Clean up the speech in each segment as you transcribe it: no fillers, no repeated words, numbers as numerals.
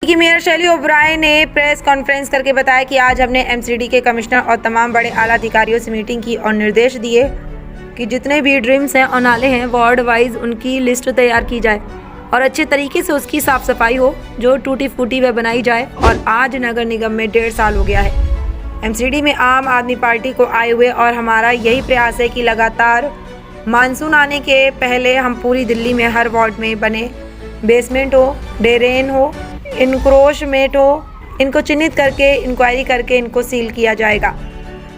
की मेयर शैली ओबराय ने प्रेस कॉन्फ्रेंस करके बताया कि आज हमने एमसीडी के कमिश्नर और तमाम बड़े आला अधिकारियों से मीटिंग की और निर्देश दिए कि जितने भी ड्रीम्स हैं और नाले हैं वार्ड वाइज उनकी लिस्ट तैयार की जाए और अच्छे तरीके से उसकी साफ सफाई हो, जो टूटी फूटी वह बनाई जाए। और आज नगर निगम में 1.5 साल हो गया है एमसीडी में आम आदमी पार्टी को आए हुए, और हमारा यही प्रयास है कि लगातार मानसून आने के पहले हम पूरी दिल्ली में हर वार्ड में बने बेसमेंट हो, ड्रेन हो, इनक्रोचमेंट हो, इनको चिन्हित करके इंक्वायरी करके इनको सील किया जाएगा।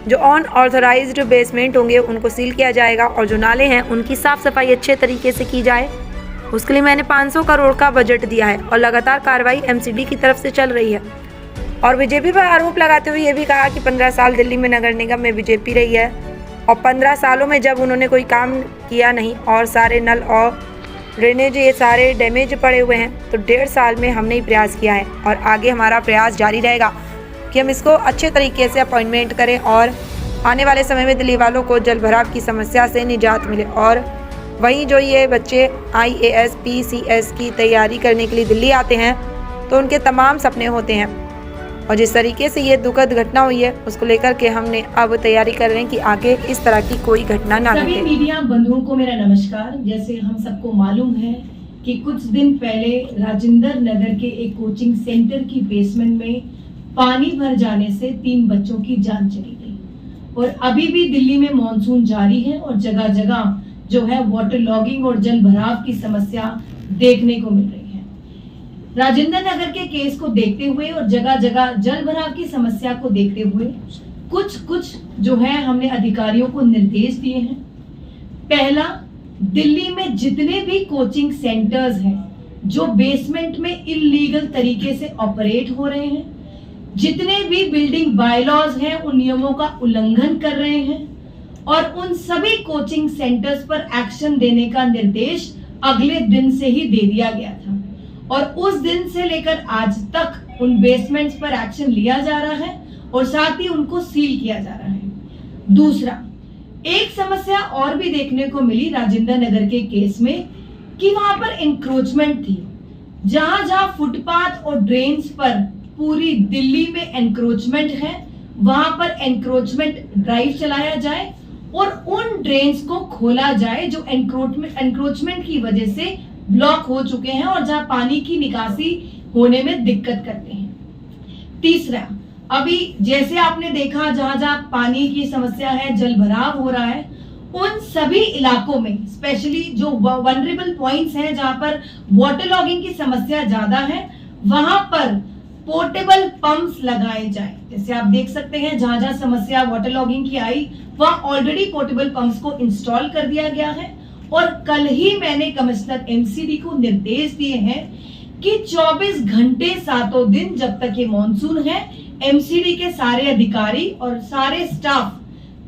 जो अनऑथराइज्ड बेसमेंट होंगे उनको सील किया जाएगा और जो नाले हैं उनकी साफ़ सफाई अच्छे तरीके से की जाए। उसके लिए मैंने 500 करोड़ का बजट दिया है और लगातार कार्रवाई एमसीडी की तरफ से चल रही है। और बीजेपी पर आरोप लगाते हुए ये भी कहा कि 15 साल दिल्ली में नगर निगम में बीजेपी रही है और 15 सालों में जब उन्होंने कोई काम किया नहीं और सारे नल और ड्रेनेज ये सारे डैमेज पड़े हुए हैं, तो 1.5 साल में हमने ही प्रयास किया है और आगे हमारा प्रयास जारी रहेगा कि हम इसको अच्छे तरीके से अपॉइंटमेंट करें और आने वाले समय में दिल्ली वालों को जल भराव की समस्या से निजात मिले। और वहीं जो ये बच्चे IAS PCS की तैयारी करने के लिए दिल्ली आते हैं तो उनके तमाम सपने होते हैं, और जिस तरीके से ये दुखद घटना हुई है उसको लेकर के हमने अब तैयारी कर रहे हैं कि आगे इस तरह की कोई घटना ना घटे। सभी मीडिया बंधुओं को मेरा नमस्कार। जैसे हम सबको मालूम है कि कुछ दिन पहले राजेंद्र नगर के एक कोचिंग सेंटर की बेसमेंट में पानी भर जाने से 3 बच्चों की जान चली गई और अभी भी दिल्ली में मॉनसून जारी है और जगह जगह जो है वाटर लॉगिंग और जल भराव की समस्या देखने को मिल रही है। राजेंद्र नगर के केस को देखते हुए और जगह जगह जल भराव की समस्या को देखते हुए कुछ जो है हमने अधिकारियों को निर्देश दिए हैं। पहला, दिल्ली में जितने भी कोचिंग सेंटर्स हैं जो बेसमेंट में इल्लीगल तरीके से ऑपरेट हो रहे हैं, जितने भी बिल्डिंग बायलॉज हैं उन नियमों का उल्लंघन कर रहे हैं, और उन सभी कोचिंग सेंटर्स पर एक्शन देने का निर्देश अगले दिन से ही दे दिया गया था और उस दिन से लेकर आज तक उन बेसमेंट्स पर एक्शन लिया जा रहा है और साथ ही उनको सील किया जा रहा है। दूसरा, एक समस्या और भी देखने को मिली राजेंद्र नगर के केस में कि वहां पर एंक्रोचमेंट थी। जहां जहां फुटपाथ और ड्रेन्स पर पूरी दिल्ली में एंक्रोचमेंट है, वहां पर एंक्रोचमेंट ड्राइव चलाया जाए और उन ड्रेन्स को खोला जाए जो एंक्रोचमेंट की वजह से ब्लॉक हो चुके हैं और जहां पानी की निकासी होने में दिक्कत करते हैं। तीसरा, अभी जैसे आपने देखा जहां जहां पानी की समस्या है, जल भराव हो रहा है, उन सभी इलाकों में स्पेशली जो वनरेबल पॉइंट्स हैं जहां पर वाटर लॉगिंग की समस्या ज्यादा है, वहां पर पोर्टेबल पंप्स लगाए जाए। जैसे आप देख सकते हैं जहां जहां समस्या वाटर लॉगिंग की आई वहां ऑलरेडी पोर्टेबल पंप्स को इंस्टॉल कर दिया गया है। और कल ही मैंने कमिश्नर एमसीडी को निर्देश दिए हैं कि 24 घंटे 7 दिन जब तक ये मॉनसून है एमसीडी के सारे अधिकारी और सारे स्टाफ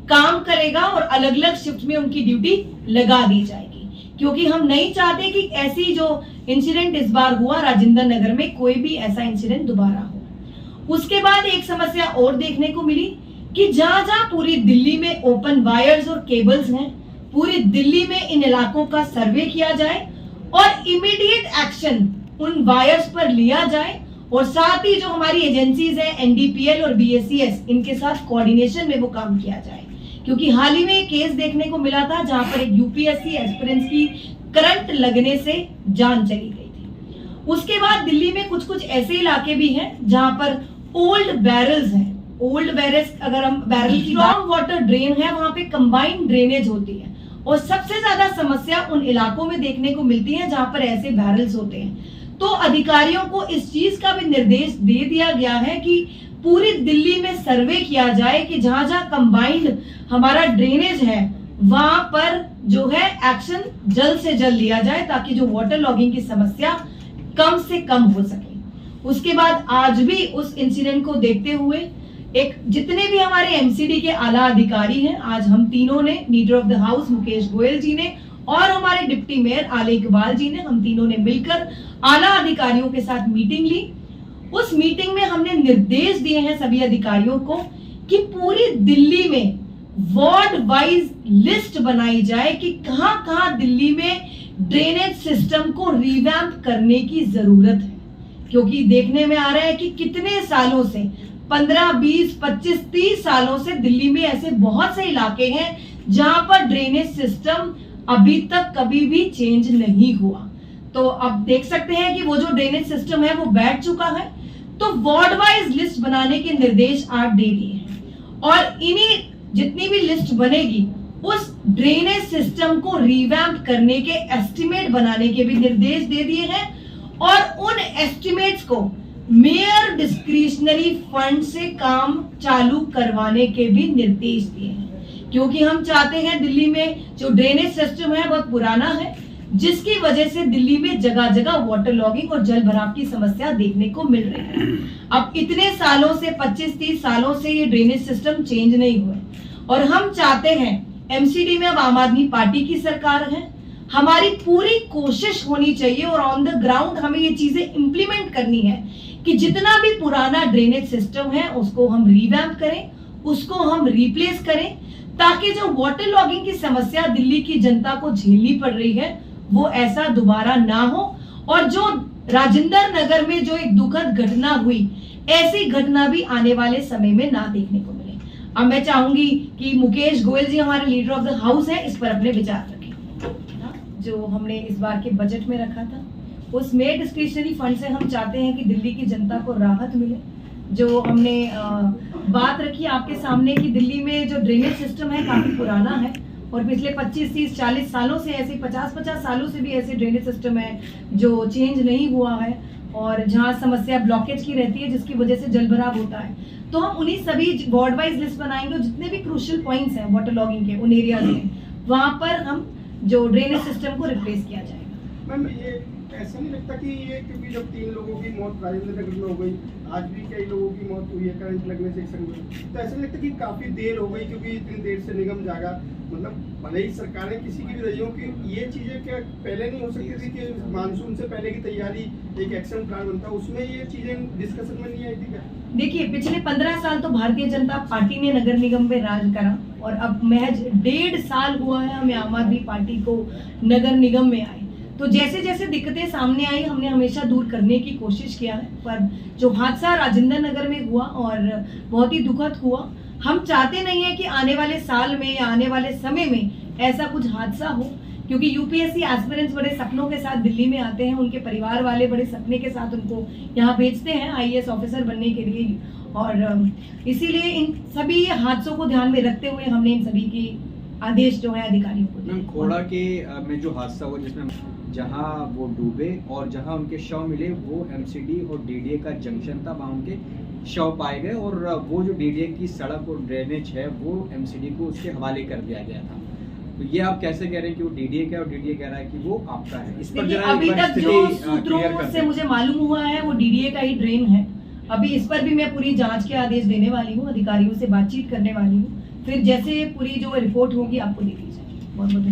काम करेगा और अलग अलग शिफ्ट में उनकी ड्यूटी लगा दी जाएगी, क्योंकि हम नहीं चाहते कि ऐसी जो इंसिडेंट इस बार हुआ राजेंद्र नगर में कोई भी ऐसा इंसिडेंट दोबारा हो। उसके बाद एक समस्या और देखने को मिली कि जहां जहां पूरी दिल्ली में ओपन वायर्स और केबल्स हैं, पूरी दिल्ली में इन इलाकों का सर्वे किया जाए और इमीडिएट एक्शन उन वायर्स पर लिया जाए और साथ ही जो हमारी एजेंसीज हैं NDPL और BSES इनके साथ कोऑर्डिनेशन में वो काम किया जाए। क्योंकि हाल ही में एक केस देखने को मिला था जहां पर एक UPSC एस्पिरेंट्स की करंट लगने से जान चली गई थी। उसके बाद दिल्ली में कुछ ऐसे इलाके भी हैं जहां पर ओल्ड बैरल्स हैं। ओल्ड बैरल्स, अगर हम बैरल की स्ट्रॉन्ग वाटर ड्रेन है, वहां पे कंबाइंड ड्रेनेज होती है और सबसे ज्यादा समस्या उन इलाकों में देखने को मिलती है जहां पर ऐसे बैरल्स होते हैं। तो अधिकारियों को इस चीज का भी निर्देश दे दिया गया है कि पूरी दिल्ली में सर्वे किया जाए कि जहां जहां कंबाइंड हमारा ड्रेनेज है वहां पर जो है एक्शन जल्द से जल्द लिया जाए ताकि जो वाटर लॉगिंग की समस्या कम से कम हो सके। उसके बाद आज भी उस इंसिडेंट को देखते हुए जितने भी हमारे एमसीडी के आला अधिकारी हैं, आज हम तीनों ने, leader of the house Mukesh Goyal ji ने और हमारे डिप्टी मेयर आले इकबाल जी ने, हम तीनों ने मिलकर आला अधिकारियों के साथ मीटिंग ली। उस मीटिंग में हमने निर्देश दिए हैं सभी अधिकारियों को कि पूरी दिल्ली में वार्ड वाइज लिस्ट बनाई जाए कि कहां कहां दिल्ली में ड्रेनेज सिस्टम को रिवैम्प करने की जरूरत है, क्योंकि देखने में आ रहा है कि कितने सालों से 15, 20, 25, 30 सालों से दिल्ली में ऐसे बहुत से इलाके हैं जहां पर ड्रेनेज सिस्टम अभी तक कभी भी चेंज नहीं हुआ। तो अब देख सकते हैं कि वो जो ड्रेनेज सिस्टम है वो बैठ चुका है। तो वार्ड वाइज लिस्ट बनाने के निर्देश आज दे दिए हैं और इन्हीं जितनी भी लिस्ट बनेगी उस ड्रेनेज सिस्टम को रिवैम्प करने के एस्टिमेट बनाने के भी निर्देश दे दिए हैं और उन एस्टिमेट्स को मेयर डिस्क्रिशनरी फंड से काम चालू करवाने के भी निर्देश दिए हैं, क्योंकि हम चाहते हैं दिल्ली में जो ड्रेनेज सिस्टम है बहुत पुराना है, जिसकी वजह से दिल्ली में जगह जगह वाटर लॉगिंग और जल भराव की समस्या देखने को मिल रही है। अब इतने सालों से 25-30 सालों से ये ड्रेनेज सिस्टम चेंज नहीं हुए और हम चाहते हैं एमसीडी में अब आम आदमी पार्टी की सरकार है, हमारी पूरी कोशिश होनी चाहिए और ऑन द ग्राउंड हमें ये चीजें इंप्लीमेंट करनी है कि जितना भी पुराना ड्रेनेज सिस्टम है उसको हम रिवैम्प करें, उसको हम रिप्लेस करें, ताकि जो वाटर लॉगिंग की समस्या दिल्ली की जनता को झेलनी पड़ रही है वो ऐसा दोबारा ना हो और जो राजेंद्र नगर में जो एक दुखद घटना हुई ऐसी घटना भी आने वाले समय में ना देखने को मिले। अब मैं चाहूंगी कि मुकेश गोयल जी हमारे लीडर ऑफ द हाउस है, इस पर अपने विचार रखें। जो हमने इस बार के बजट में रखा था उस मेयर डिस्क्रिशनरी फंड से हम चाहते हैं कि दिल्ली की जनता को राहत मिले। जो हमने बात रखी आपके सामने कि दिल्ली में जो ड्रेनेज सिस्टम है काफी पुराना है और पिछले 25, 30, 40 सालों से ऐसे 50 सालों से भी ऐसे ड्रेनेज सिस्टम है जो चेंज नहीं हुआ है और जहां समस्या ब्लॉकेज की रहती है जिसकी वजह से जल भराव होता है। तो हम उन्हीं सभी वार्ड वाइज लिस्ट बनाएंगे और जितने भी क्रूशियल पॉइंट्स हैं वाटर लॉगिंग के उन एरियाज में वहां पर हम जो ड्रेनेज सिस्टम को रिप्लेस किया जाएगा। मैम ये ऐसा नहीं लगता कि ये क्योंकि जब 3 लोगों की मौत राजेंद्र नगर में हो गई, आज भी कई लोगों की मौत हुई है करंट लगने से एक संग में, तो ऐसा नहीं लगता कि काफी देर हो गई क्योंकि इतनी देर से निगम जागा, मतलब भले ही सरकारें किसी की भी रही हो कि ये चीजें क्या पहले नहीं हो सकती थी कि मानसून से पहले की तैयारी एक एक्शन प्लान बनता, उसमें ये चीजें डिस्कशन में नहीं आई थी क्या? देखिए पिछले 15 साल तो भारतीय जनता पार्टी ने नगर निगम में राज करा और अब महज 1.5 साल हुआ है हमें आम आदमी पार्टी को नगर निगम में आए। तो जैसे जैसे दिक्कतें सामने आई हमने हमेशा दूर करने की कोशिश किया है, पर जो हादसा राजेंद्र नगर में हुआ और बहुत ही दुखद हुआ, हम चाहते नहीं है कि आने वाले साल में या आने वाले समय में ऐसा कुछ हादसा हो, क्योंकि यूपीएससी एस्पिरेंट्स बड़े सपनों के साथ दिल्ली में आते हैं, उनके परिवार वाले बड़े सपने के साथ उनको यहाँ भेजते हैं आईएएस ऑफिसर बनने के लिए और इसीलिए इन सभी हादसों को ध्यान में रखते हुए हमने इन सभी की आदेश जो है अधिकारियों को दिए। खोड़ा के में जो हादसा हुआ जिसमें जहां वो डूबे और जहां उनके शव मिले वो एमसीडी और डीडीए का जंक्शन था, वहां उनके शव पाए गए और वो जो डीडीए की सड़क और ड्रेनेज है वो एमसीडी को उसके हवाले कर दिया गया था। तो ये आप कैसे कह रहे हैं कि वो डीडीए का और डीडीए कह रहा है कि वो आपका है? इस पर जरा अभी तक जो सूत्रों से मुझे मालूम हुआ है वो डीडीए का ही ड्रेन है। अभी इस पर भी मैं पूरी जांच के आदेश देने वाली हूँ, अधिकारियों से बातचीत करने वाली हूँ, फिर जैसे पूरी जो रिपोर्ट होगी आपको दे दी जाएगी। बहुत बहुत